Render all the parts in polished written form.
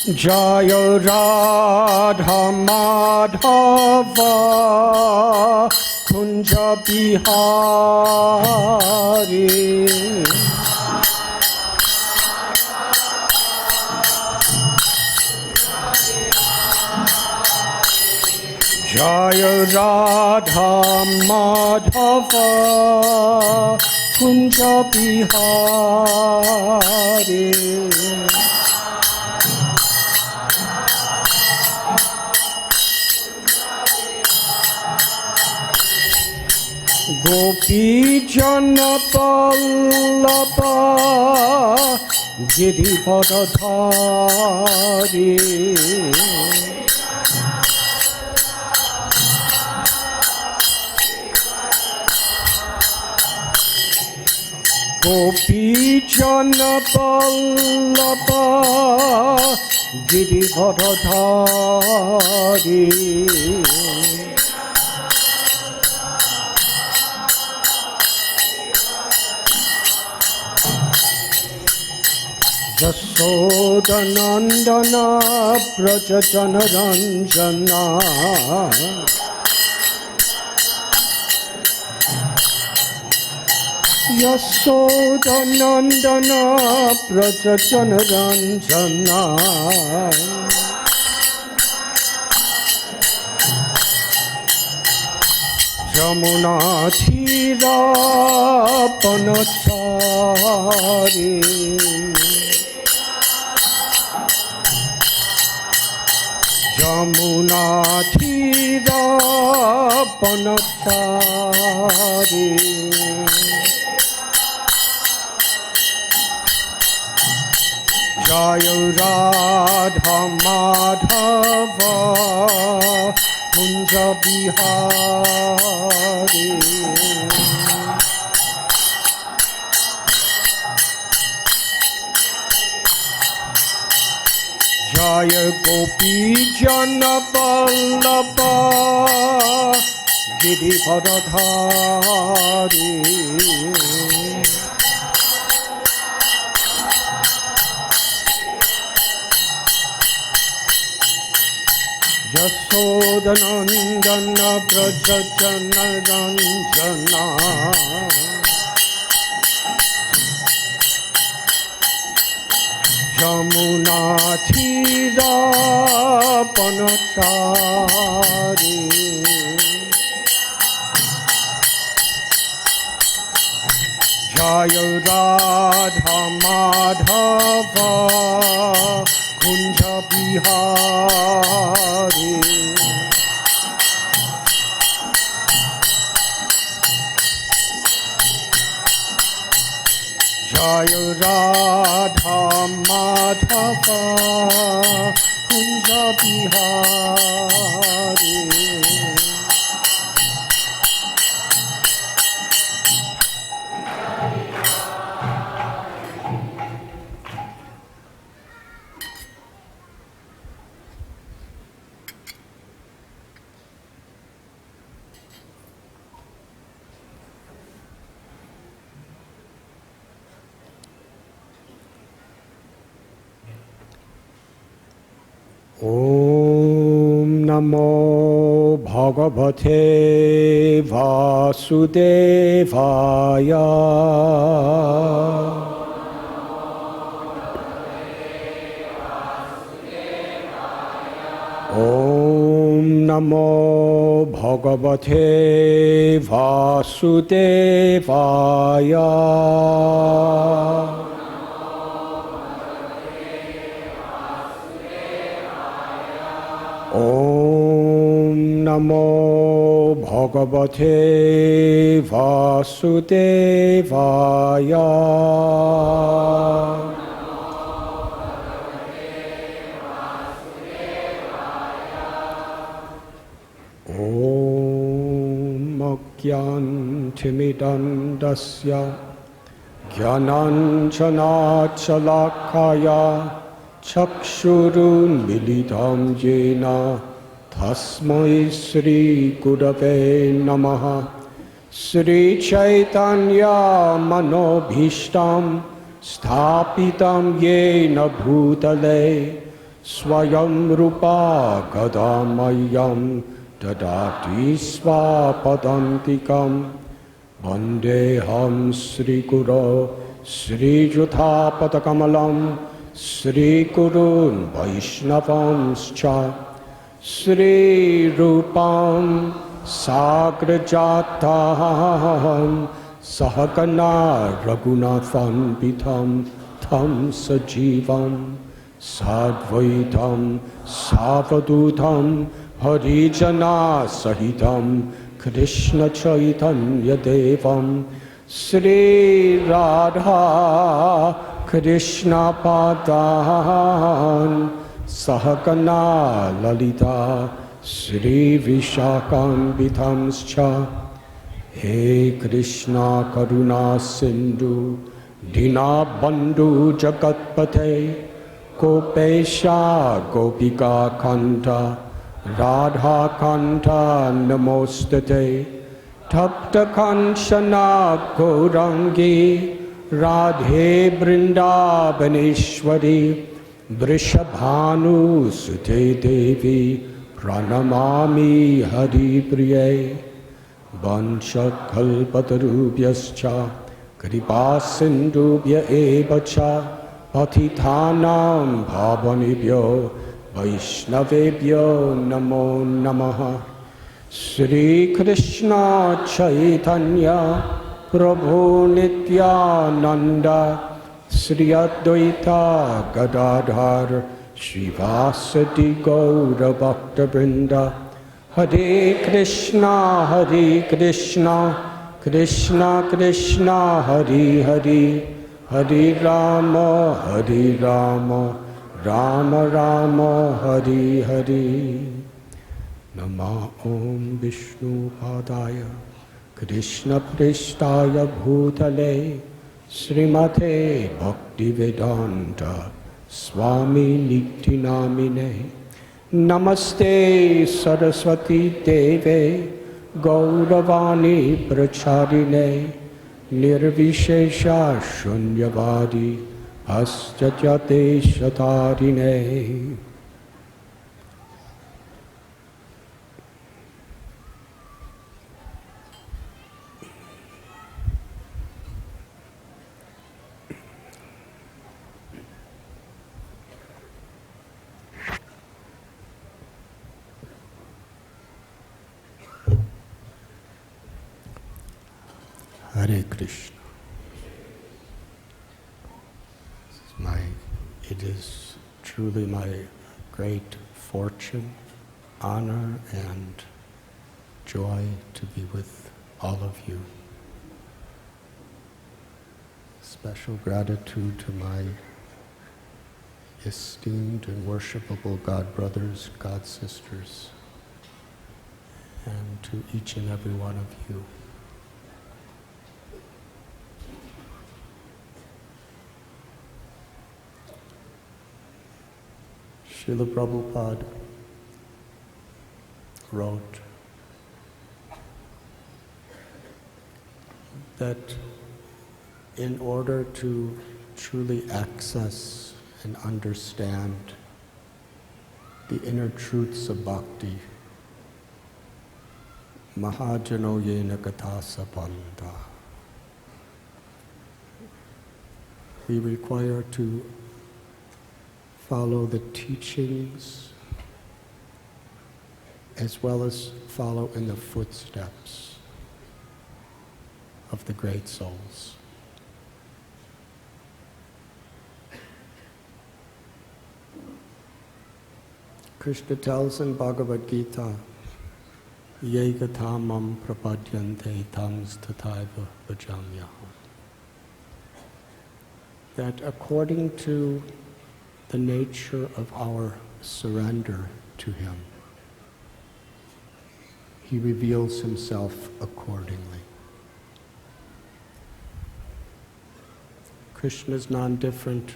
Jaya Radha Madhava Kunja Bihari Jaya Radha Madhava Kunja Bihari Gopi Jana Pallava Girivadadhari Gopi Jana Pallava Girivadadhari Yashodanandana Prajajana Ranjana Yashodanandana Prajajana Ranjana Jamuna Thira Panachari Jamuna Thira Panachari Jaya Radha Madhava Kunja Bihari Jaya Gopi Jana Vallabha Girivadadhari Yashodanandana Prajajana Ranjana Jamuna Thira Panachari Jaya Radha Madhava Kunja Bihari Jaya Radha Madhava Kunja Bihari Om Namo Bhagavate Vasudevaya Om Namo Bhagavate Vasudevaya Om Namo Bhagavate Vasudevaya Om Agyantimidandasya Jnananjanachalakaya Chakshurun militam jena Tasmai Sri Gurave Namaha Sri Chaitanya Manobhishtam Sthapitam Yena Bhutale Swayam Rupa Kadamayam Dadati Swapadantikam Vandeham Sri Guru Sri Juthapatakamalam Sri Gurun Vaishnavamscha Sri Rupam Sagrajataham Sahagana Raghunatham Pitham Tham Sajivam Sadvaitam Savadutam Harijana Sahitam Krishna Chaitanya Devam Sri Radha Krishna Padan Sahagana Lalita Sri Vishakam Vitamscha He Krishna Karuna Sindhu Dina Bandhu Jagatpate Gopesha Gopika Kanta Radha Kanta Namostate Tapta Kanchana Gaurangi Radhe Vrindavaneshwari Vrishabhanu Sute Devi Pranamami Hari Priye Vanchakalpatarubhyascha Kripasindubhya evacha Patithanam Bhavanibhyo Vaishnavebhyo Namo Namaha Sri Krishna Chaitanya Prabhu Nityananda Sri Advaita Gadadhar Srivasati Gaura Bhakta Vrinda Hare Krishna Krishna Krishna Hare Hare Hare Rama Rama Rama Hare Hare Nama Om Vishnu Padaya Krishna Prishtaya Bhutale Srimate Bhaktivedanta Swami Niti Namine Namaste Saraswati Deve Gauravani Pracharine Nirvishesha Shunyavadi Astyajate Shatarine. Hare Krishna. It is truly my great fortune, honor, and joy to be with all of you. Special gratitude to my esteemed and worshipable God brothers, God sisters, and to each and every one of you. Srila Prabhupada wrote that in order to truly access and understand the inner truths of bhakti, Mahajano yena kathasa panda, we require to follow the teachings as well as follow in the footsteps of the great souls. Krishna tells in Bhagavad Gita, Ye gatamam prapadyante tams tathaiva bhajamyaham, that according to the nature of our surrender to Him, He reveals Himself accordingly. Krishna is non-different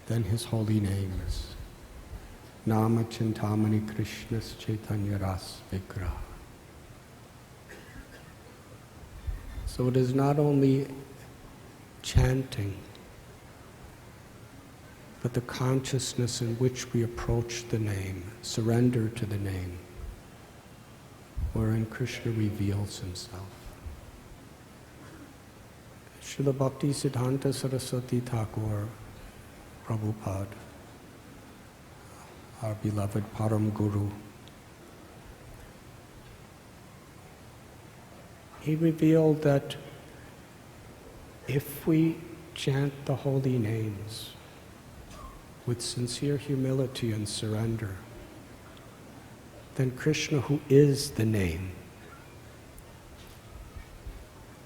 than His holy names. Nama Chintamani Krishnas Chaitanya Ras Vigraha. So it is not only chanting but the consciousness in which we approach the name, surrender to the name, wherein Krishna reveals himself. Srila Bhakti Siddhanta Saraswati Thakur Prabhupada, our beloved Param Guru, he revealed that if we chant the holy names with sincere humility and surrender, then Krishna, who is the name,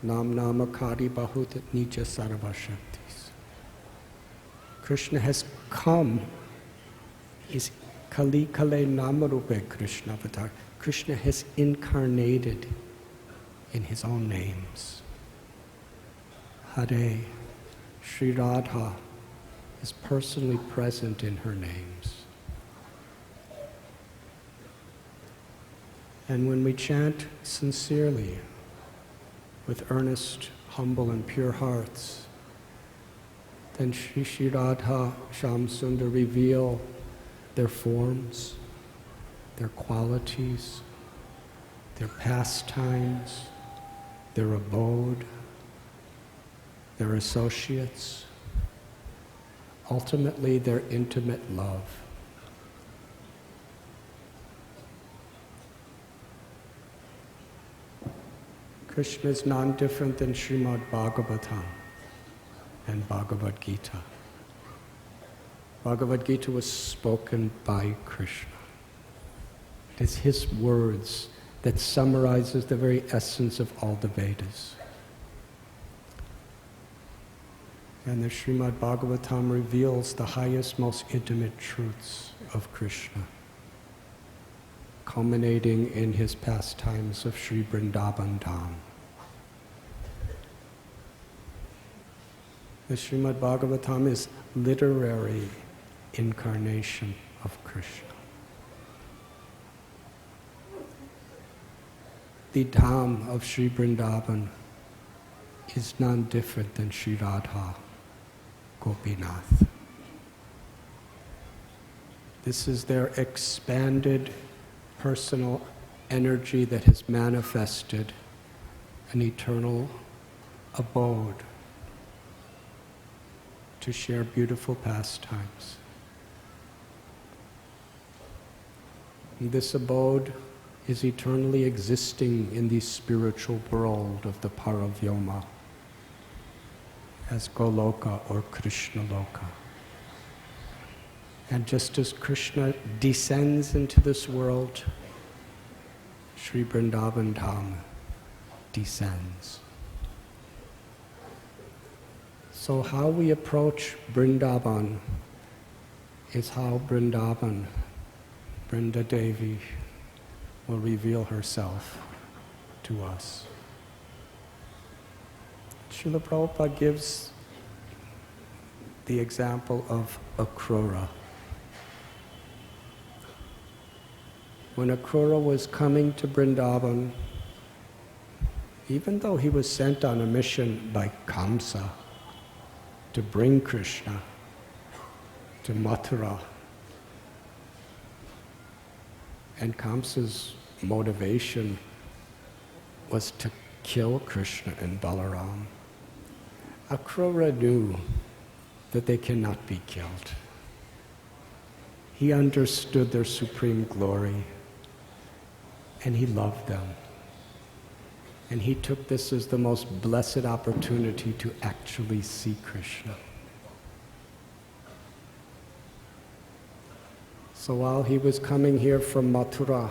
Nam Namakari Bahut Nija Sarva Shaktis, Krishna has come. He's Kali Kale Namarupe Krishna Avatar. Krishna has incarnated in his own names. Hare, Sri Radha is personally present in her names. And when we chant sincerely, with earnest, humble, and pure hearts, then Shri Radha, Shyam Sundar reveal their forms, their qualities, their pastimes, their abode, their associates, ultimately their intimate love. Krishna is non-different than Srimad Bhagavatam and Bhagavad Gita. Bhagavad Gita was spoken by Krishna. It is his words that summarizes the very essence of all the Vedas. And the Srimad Bhagavatam reveals the highest, most intimate truths of Krishna, culminating in his pastimes of Sri Vrindavan Dham. The Srimad Bhagavatam is literary incarnation of Krishna. The Dham of Sri Vrindavan is none different than Sri Radha Gopinath. This is their expanded personal energy that has manifested an eternal abode to share beautiful pastimes. And this abode is eternally existing in the spiritual world of the Paravyoma as Goloka or Krishna Loka. And just as Krishna descends into this world, Sri Vrindavan Dham descends. So how we approach Vrindavan is how Vrindavan, Vrinda Devi, will reveal herself to us. Srila Prabhupada gives the example of Akrura. When Akrura was coming to Vrindavan, even though he was sent on a mission by Kamsa to bring Krishna to Mathura, and Kamsa's motivation was to kill Krishna and Balaram, Akrura knew that they cannot be killed. He understood their supreme glory, and he loved them. And he took this as the most blessed opportunity to actually see Krishna. So while he was coming here from Mathura,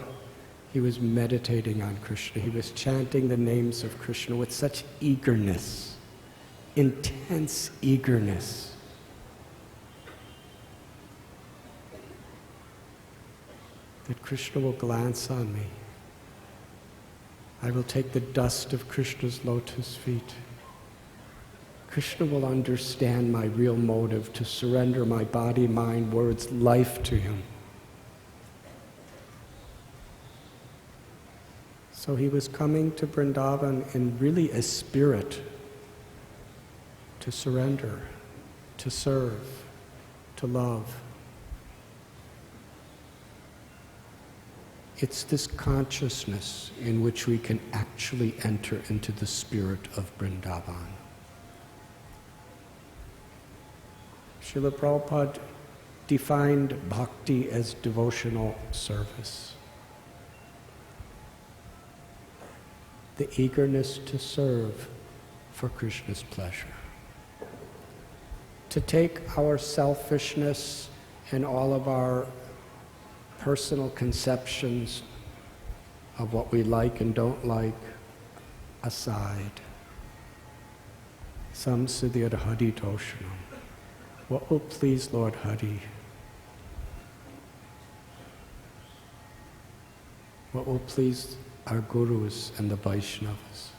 he was meditating on Krishna. He was chanting the names of Krishna with such eagerness, intense eagerness. That Krishna will glance on me. I will take the dust of Krishna's lotus feet. Krishna will understand my real motive to surrender my body, mind, words, life to him. So he was coming to Vrindavan in really a spirit to surrender, to serve, to love. It's this consciousness in which we can actually enter into the spirit of Vrindavan. Srila Prabhupada defined bhakti as devotional service. The eagerness to serve for Krishna's pleasure. To take our selfishness and all of our personal conceptions of what we like and don't like aside. Samsiddhya Hari Doshanam. What will please Lord Hari? What will please our gurus and the Vaishnavas?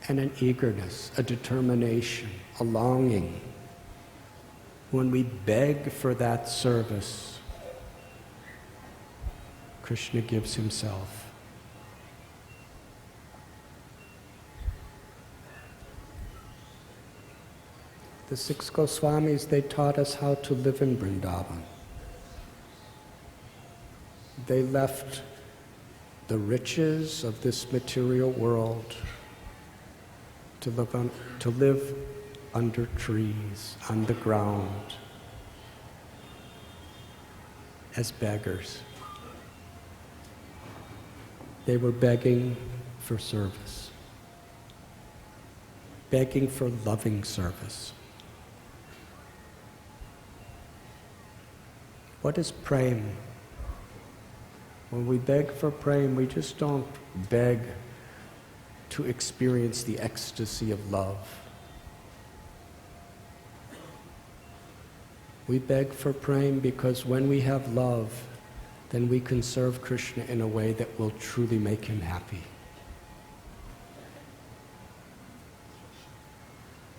And an eagerness, a determination, a longing. When we beg for that service, Krishna gives himself. The 6 Goswamis, they taught us how to live in Vrindavan. They left the riches of this material world to live under trees, on the ground, as beggars. They were begging for service, begging for loving service. What is prem? When we beg for prem, we just don't beg to experience the ecstasy of love. We beg for prem because when we have love, then we can serve Krishna in a way that will truly make him happy.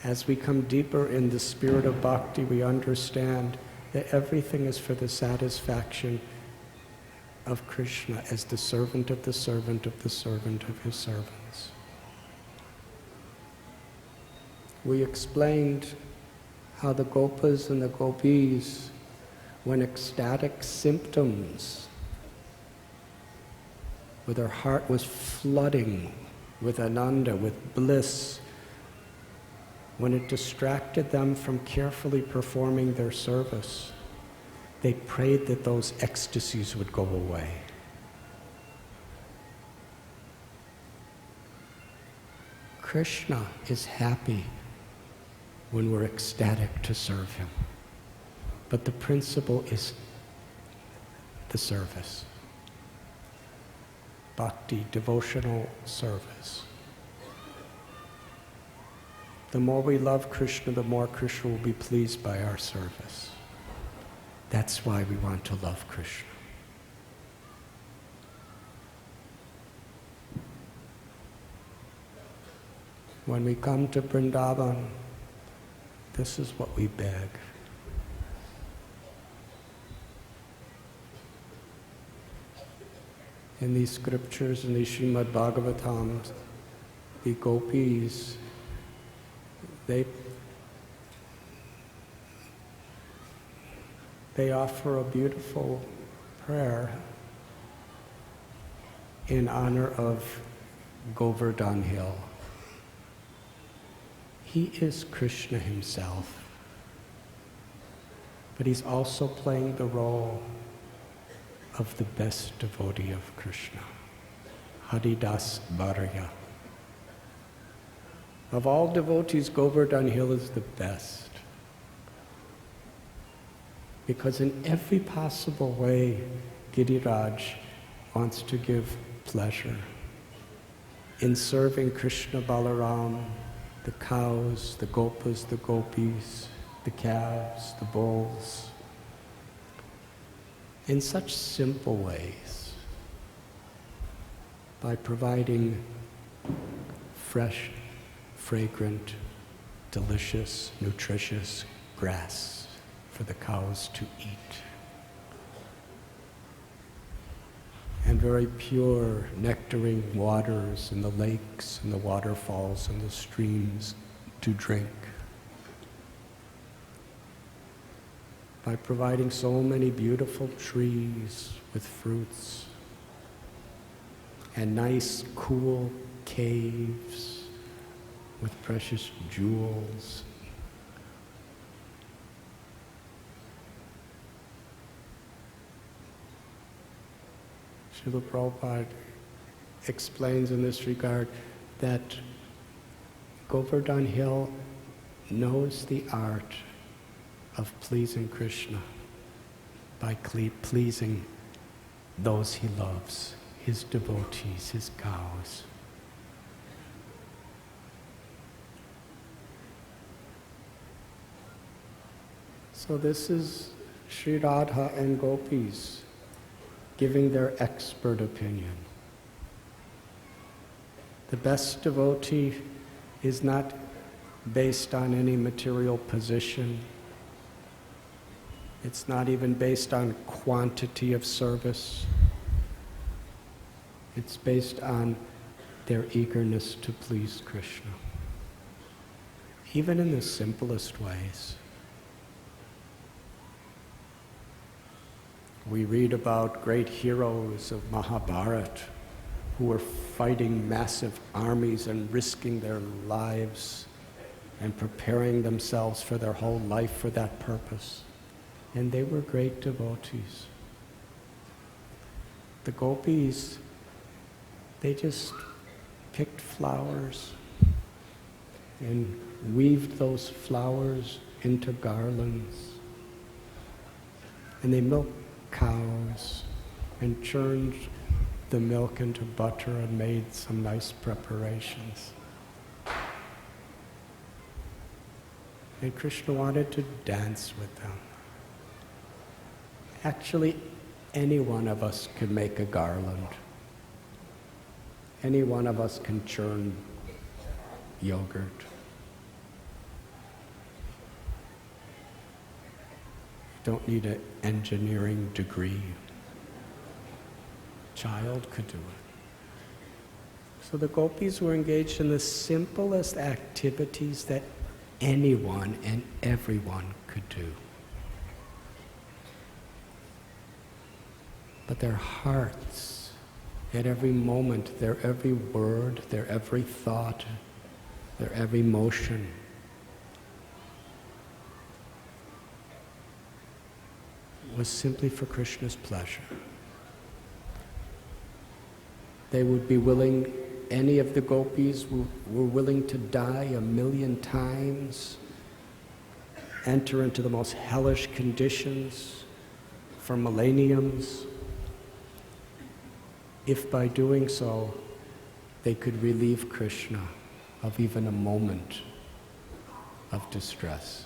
As we come deeper in the spirit of bhakti, we understand that everything is for the satisfaction of Krishna as the servant of the servant of the servant of his servants. We explained how the gopas and the gopis, when ecstatic symptoms, where their heart was flooding with ananda, with bliss, when it distracted them from carefully performing their service, they prayed that those ecstasies would go away. Krishna is happy when we're ecstatic to serve him. But the principle is the service. Bhakti, devotional service. The more we love Krishna, the more Krishna will be pleased by our service. That's why we want to love Krishna. When we come to Vrindavan, this is what we beg. In these scriptures, in the Srimad Bhagavatam, the gopis, they offer a beautiful prayer in honor of Govardhan Hill. He is Krishna himself, but he's also playing the role of the best devotee of Krishna, Haridas Varya. Of all devotees, Govardhan Hill is the best, because in every possible way, Giriraj wants to give pleasure. In serving Krishna Balaram, the cows, the gopas, the gopis, the calves, the bulls, in such simple ways, by providing fresh, fragrant, delicious, nutritious grass for the cows to eat, and very pure nectaring waters in the lakes and the waterfalls and the streams to drink. by providing so many beautiful trees with fruits and nice, cool caves with precious jewels. Srila Prabhupada explains in this regard that Govardhan Hill knows the art of pleasing Krishna by pleasing those he loves, his devotees, his cows. So this is Sri Radha and gopis giving their expert opinion. The best devotee is not based on any material position. It's not even based on quantity of service. It's based on their eagerness to please Krishna, even in the simplest ways. We read about great heroes of Mahabharata who were fighting massive armies and risking their lives and preparing themselves for their whole life for that purpose. And they were great devotees. The gopis, they just picked flowers and weaved those flowers into garlands. And they milked cows and churned the milk into butter and made some nice preparations. And Krishna wanted to dance with them. Actually, any one of us could make a garland. Any one of us can churn yogurt. Don't need an engineering degree. Child could do it. So the gopis were engaged in the simplest activities that anyone and everyone could do. But their hearts, at every moment, their every word, their every thought, their every motion, was simply for Krishna's pleasure. They would be willing, any of the gopis were willing to die 1,000,000 times, enter into the most hellish conditions for millenniums, if by doing so they could relieve Krishna of even a moment of distress.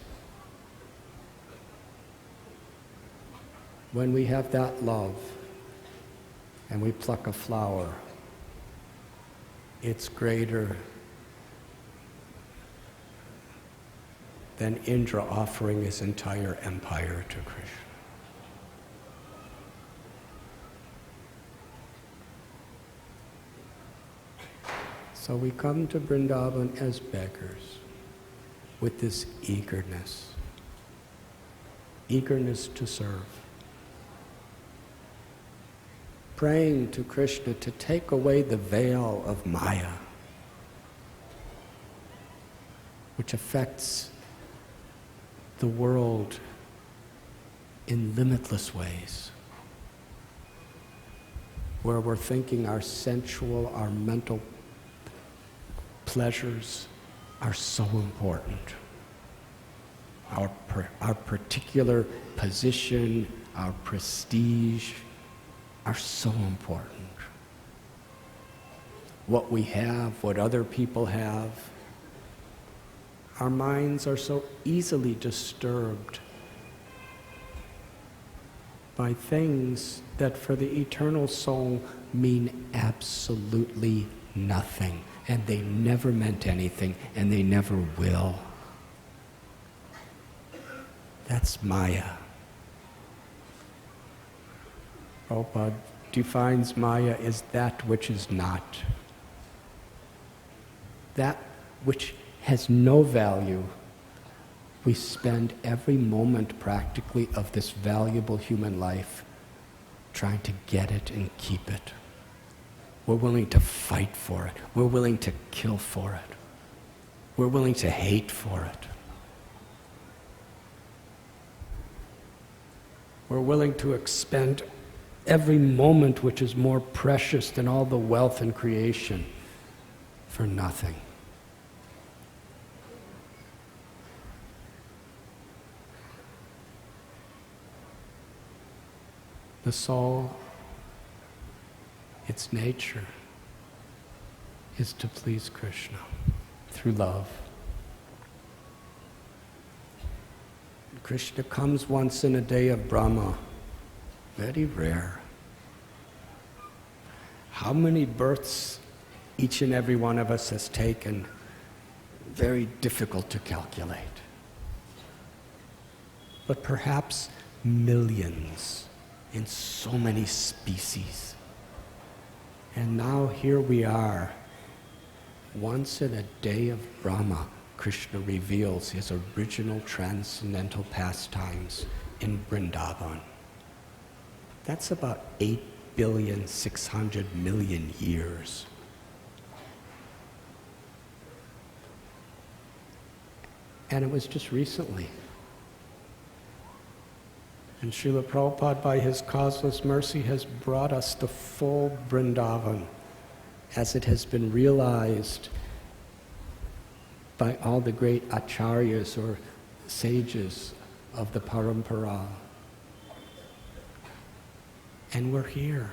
When we have that love and we pluck a flower, it's greater than Indra offering his entire empire to Krishna. So we come to Vrindavan as beggars with this eagerness to serve. Praying to Krishna to take away the veil of Maya, which affects the world in limitless ways, where we're thinking our sensual, our mental pleasures are so important. Our particular position, our prestige, are so important. What we have, what other people have, our minds are so easily disturbed by things that for the eternal soul mean absolutely nothing, and they never meant anything, and they never will. That's Maya. Prabhupada defines Maya as that which is not. That which has no value We spend every moment practically of this valuable human life trying to get it and keep it. We're willing to fight for it. We're willing to kill for it. We're willing to hate for it. We're willing to expend every moment which is more precious than all the wealth in creation for nothing. The soul, its nature, is to please Krishna through love. Krishna comes once in a day of Brahma, very rare. How many births each and every one of us has taken, very difficult to calculate. But perhaps millions in so many species. And now here we are, once in a day of Brahma, Krishna reveals his original transcendental pastimes in Vrindavan. That's about 8,600,000,000 years. And it was just recently. And Srila Prabhupada, by his causeless mercy, has brought us the full Vrindavan as it has been realized by all the great acharyas or sages of the parampara. And we're here.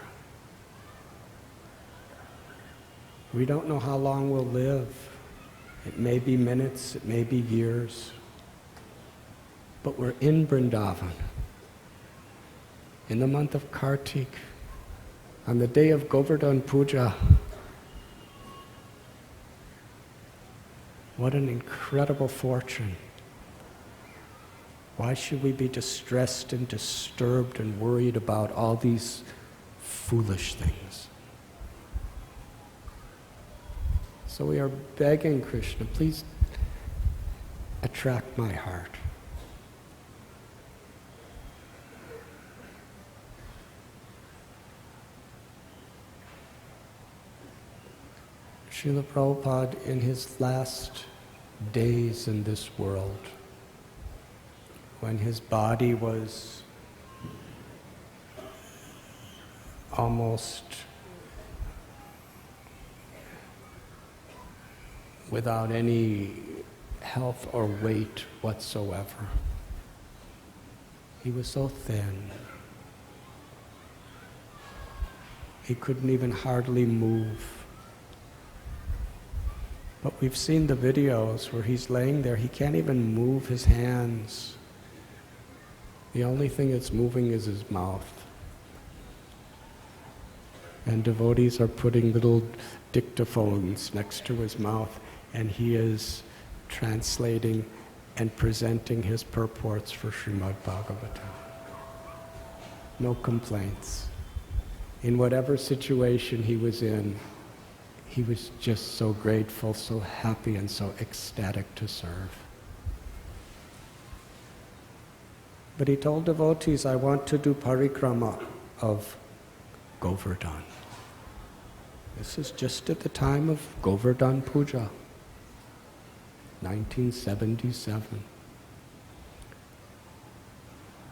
We don't know how long we'll live. It may be minutes, it may be years. But we're in Vrindavan. In the month of Kartik, on the day of Govardhan Puja. What an incredible fortune. Why should we be distressed and disturbed and worried about all these foolish things? So we are begging Krishna, please attract my heart. Srila Prabhupada, in his last days in this world, when his body was almost without any health or weight whatsoever, he was so thin. He couldn't even hardly move. But we've seen the videos where he's laying there, he can't even move his hands. The only thing that's moving is his mouth. And devotees are putting little dictaphones next to his mouth, and he is translating and presenting his purports for Srimad Bhagavatam. No complaints. In whatever situation he was in, he was just so grateful, so happy, and so ecstatic to serve. But he told devotees, I want to do parikrama of Govardhan. This is just at the time of Govardhan Puja, 1977.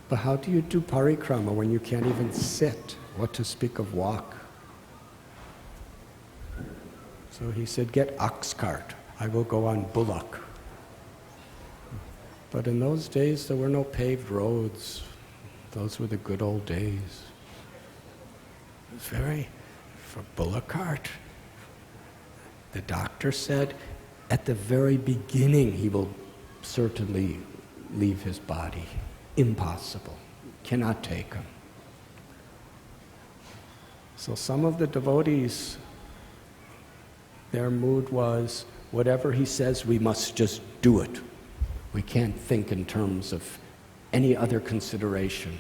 But how do you do parikrama when you can't even sit? What to speak of walk? So he said, get ox cart. I will go on bullock. But in those days, there were no paved roads. Those were the good old days. It was for bullock cart. The doctor said, at the very beginning, he will certainly leave his body. Impossible. Cannot take him. So some of the devotees, their mood was, whatever he says, we must just do it. We can't think in terms of any other consideration.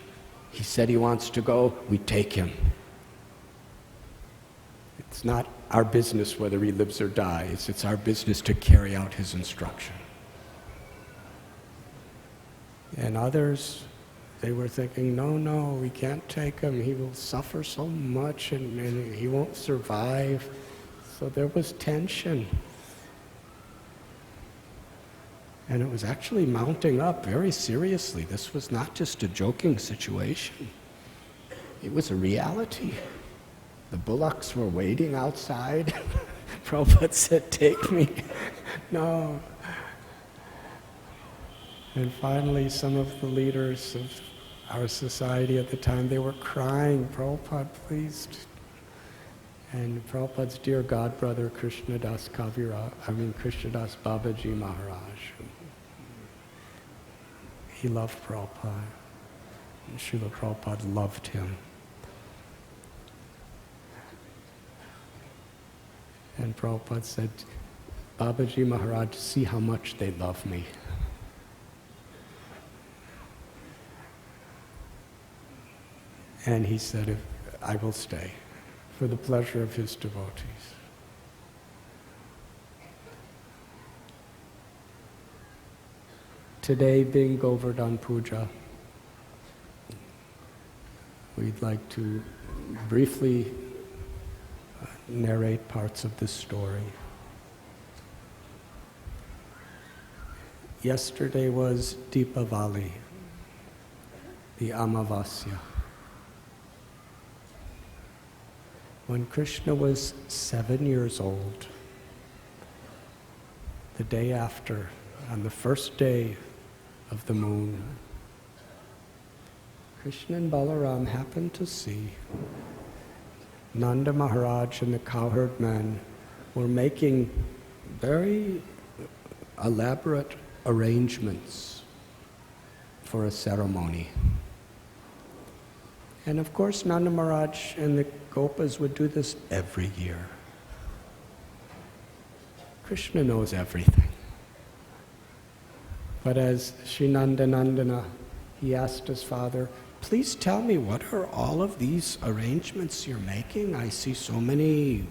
He said he wants to go, we take him. It's not our business whether he lives or dies. It's our business to carry out his instruction. And others, they were thinking, no, we can't take him. He will suffer so much and he won't survive. So there was tension. And it was actually mounting up very seriously. This was not just a joking situation. It was a reality. The bullocks were waiting outside. Prabhupada said, take me. No. And finally, some of the leaders of our society at the time, they were crying, Prabhupada, please. And Prabhupada's dear godbrother, Krishnadas Babaji Maharaj, he loved Prabhupada. And Srila Prabhupada loved him. And Prabhupada said, Babaji Maharaj, see how much they love me. And he said, I will stay for the pleasure of his devotees. Today, being Govardhan Puja, we'd like to briefly narrate parts of this story. Yesterday was Deepavali, the Amavasya. When Krishna was 7 years old, the day after, on the first day of the moon, Krishna and Balaram happened to see Nanda Maharaj and the cowherd men were making very elaborate arrangements for a ceremony. And of course, Nanda Maharaj and the Gopas would do this every year. Krishna knows everything. But as Sri Nanda Nandana, he asked his father, please tell me, what are all of these arrangements you're making? I see so many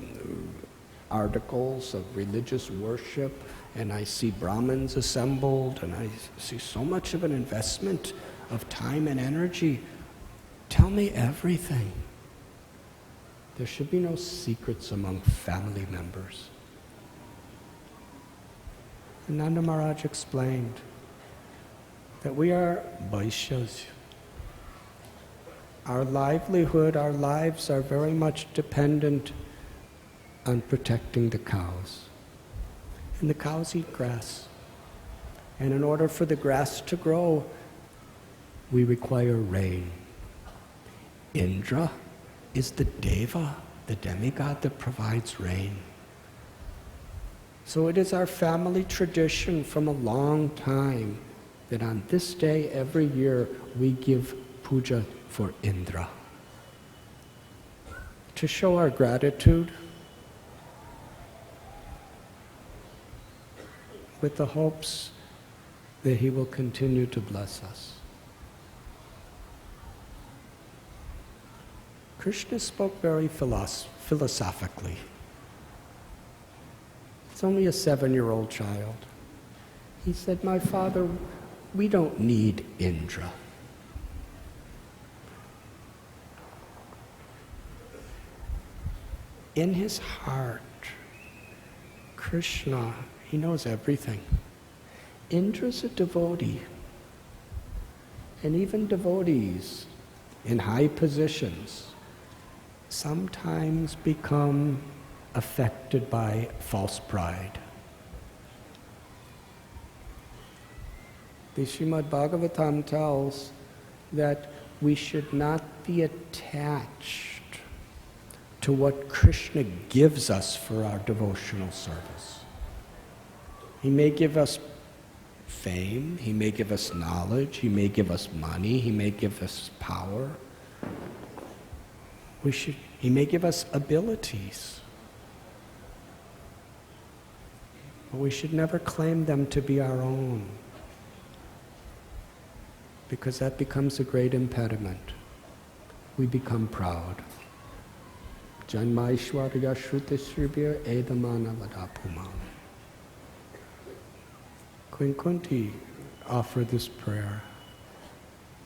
articles of religious worship, and I see Brahmins assembled, and I see so much of an investment of time and energy. Tell me everything. There should be no secrets among family members. And Nanda Maharaj explained that we are Vaishyas. Our livelihood, our lives are very much dependent on protecting the cows. And the cows eat grass. And in order for the grass to grow, we require rain. Indra is the deva, the demigod that provides rain. So it is our family tradition from a long time that on this day every year we give puja for Indra. To show our gratitude, with the hopes that he will continue to bless us. Krishna spoke very philosophically. It's only a 7-year-old child. He said, my father, we don't need Indra. In his heart, Krishna, he knows everything. Indra's a devotee. And even devotees in high positions sometimes become affected by false pride. The Srimad Bhagavatam tells that we should not be attached to what Krishna gives us for our devotional service. He may give us fame, he may give us knowledge, he may give us money, he may give us power. He may give us abilities. But we should never claim them to be our own, because that becomes a great impediment. We become proud. Janmaishwarya Shrutishribhya Edamana Vadapumam. Queen Kunti offered this prayer.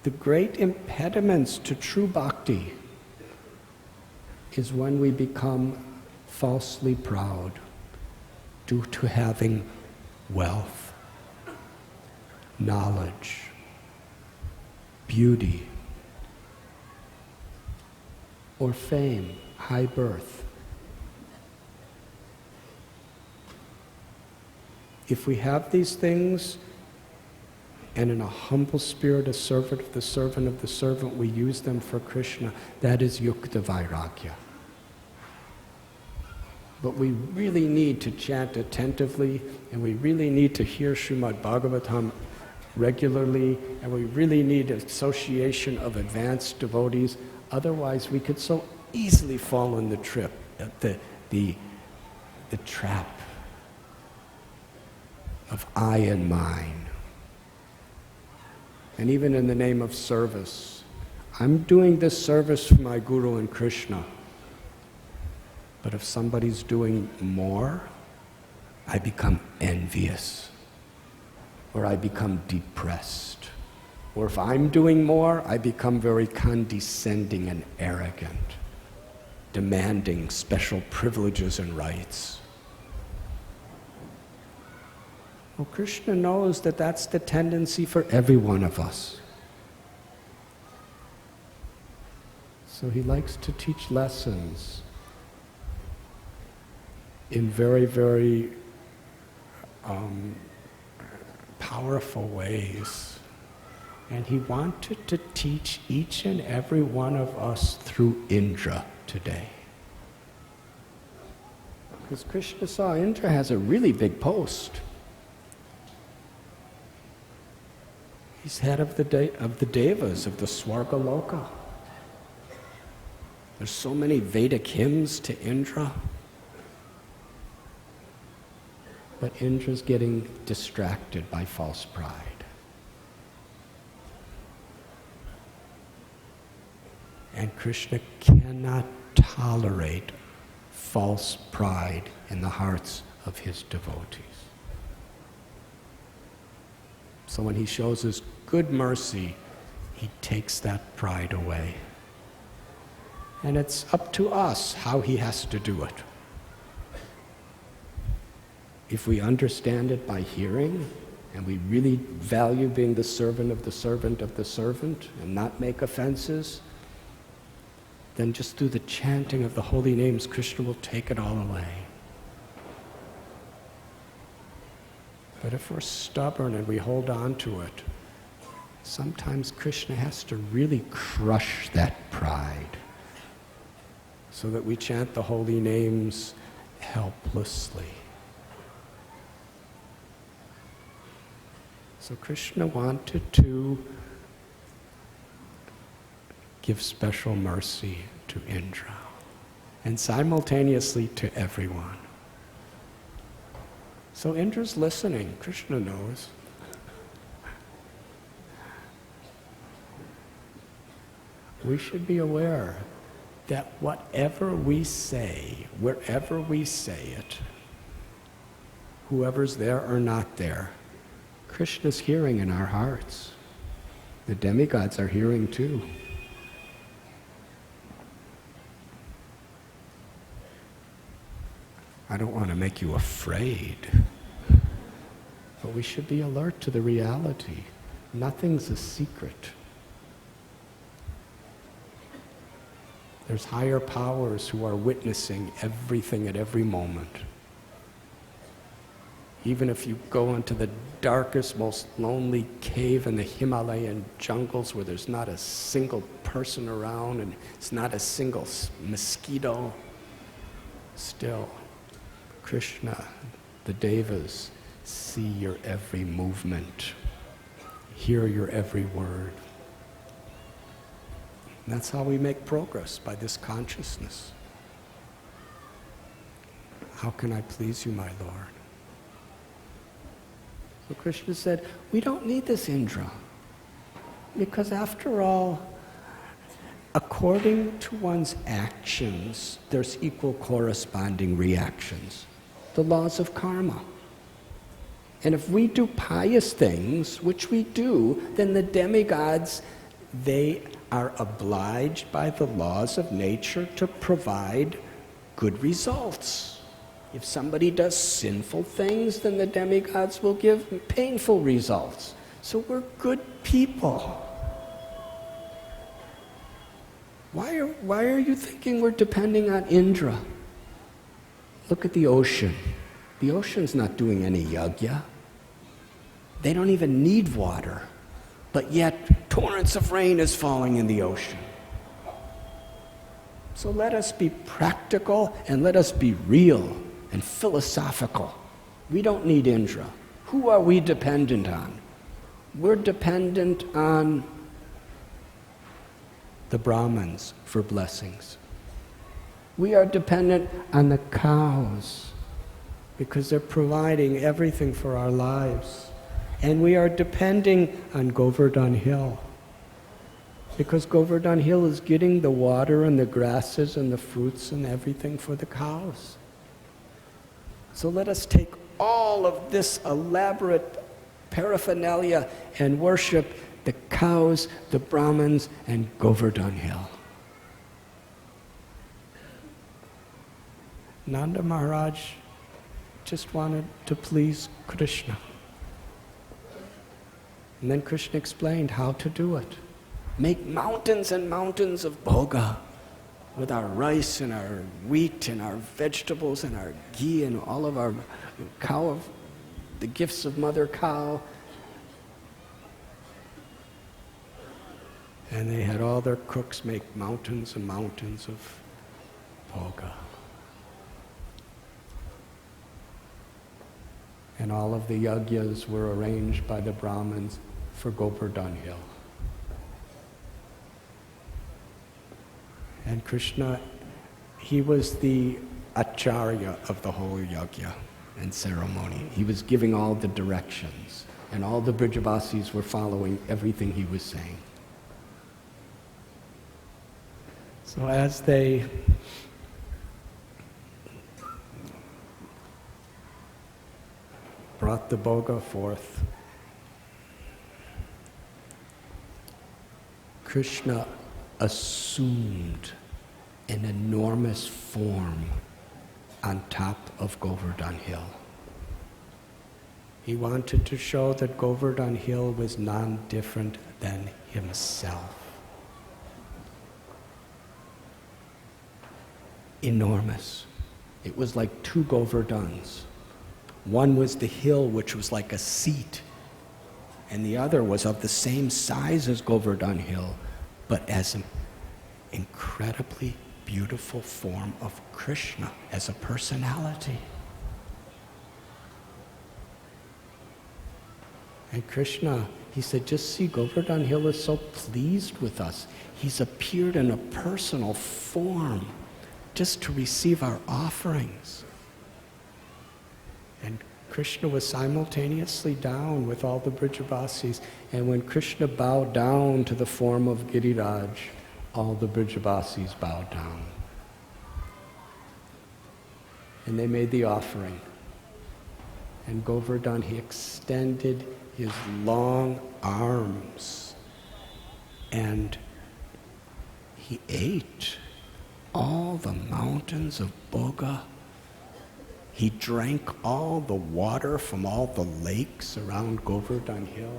the great impediments to true bhakti is when we become falsely proud due to having wealth, knowledge, beauty, or fame, high birth. If we have these things, and in a humble spirit, a servant of the servant, we use them for Krishna, that is yukta vairagya. But we really need to chant attentively, and we really need to hear Srimad Bhagavatam regularly, and we really need association of advanced devotees. Otherwise, we could so easily fall in the trap of I and mine. And even in the name of service, I'm doing this service for my Guru and Krishna. But if somebody's doing more, I become envious, or I become depressed. Or if I'm doing more, I become very condescending and arrogant, demanding special privileges and rights. Well, Krishna knows that that's the tendency for every one of us. So he likes to teach lessons in very, very powerful ways. And he wanted to teach each and every one of us through Indra today. Because Krishna saw Indra has a really big post. He's head of the Devas, of the Swarga Loka. There's so many Vedic hymns to Indra. But Indra's getting distracted by false pride. And Krishna cannot tolerate false pride in the hearts of his devotees. So when he shows his good mercy, he takes that pride away. And it's up to us how he has to do it. If we understand it by hearing, and we really value being the servant of the servant of the servant, and not make offenses, then just through the chanting of the holy names, Krishna will take it all away. But if we're stubborn and we hold on to it, sometimes Krishna has to really crush that pride so that we chant the holy names helplessly. So Krishna wanted to give special mercy to Indra and simultaneously to everyone. So Indra's listening. Krishna knows. We should be aware that whatever we say, wherever we say it, whoever's there or not there, Krishna's hearing in our hearts. The demigods are hearing too. I don't want to make you afraid, but we should be alert to the reality. Nothing's a secret. There's higher powers who are witnessing everything at every moment. Even if you go into the darkest, most lonely cave in the Himalayan jungles where there's not a single person around and it's not a single mosquito, still, Krishna, the Devas, see your every movement, hear your every word. And that's how we make progress, by this consciousness. How can I please you, my Lord? So Krishna said, we don't need this Indra, because after all, according to one's actions, there's equal corresponding reactions. The laws of karma. And if we do pious things, which we do, then the demigods they are obliged by the laws of nature to provide good results. If somebody does sinful things, then the demigods will give painful results. So we're good people. Why are you thinking we're depending on Indra? Look at the ocean. The ocean's not doing any yajna. They don't even need water. But yet, torrents of rain is falling in the ocean. So let us be practical and let us be real and philosophical. We don't need Indra. Who are we dependent on? We're dependent on the Brahmins for blessings. We are dependent on the cows because they're providing everything for our lives. And we are depending on Govardhan Hill because Govardhan Hill is getting the water and the grasses and the fruits and everything for the cows. So let us take all of this elaborate paraphernalia and worship the cows, the Brahmins, and Govardhan Hill. Nanda Maharaj just wanted to please Krishna. And then Krishna explained how to do it. Make mountains and mountains of bhoga with our rice and our wheat and our vegetables and our ghee and all of our cow, the gifts of mother cow. And they had all their cooks make mountains and mountains of bhoga. And all of the yajnas were arranged by the Brahmins for Govardhan Hill. And Krishna, he was the acharya of the whole yajna and ceremony. He was giving all the directions, and all the Brajavasis were following everything he was saying. So as they brought the bhoga forth, Krishna assumed an enormous form on top of Govardhan Hill. He wanted to show that Govardhan Hill was none different than himself. Enormous. It was like two Govardhans. One was the hill, which was like a seat, and the other was of the same size as Govardhan Hill, but as an incredibly beautiful form of Krishna, as a personality. And Krishna, he said, just see, Govardhan Hill is so pleased with us. He's appeared in a personal form just to receive our offerings. And Krishna was simultaneously down with all the Brajavasis. And when Krishna bowed down to the form of Giriraj, all the Brajavasis bowed down. And they made the offering. And Govardhan, he extended his long arms and he ate all the mountains of bhoga. He drank all the water from all the lakes around Govardhan Hill.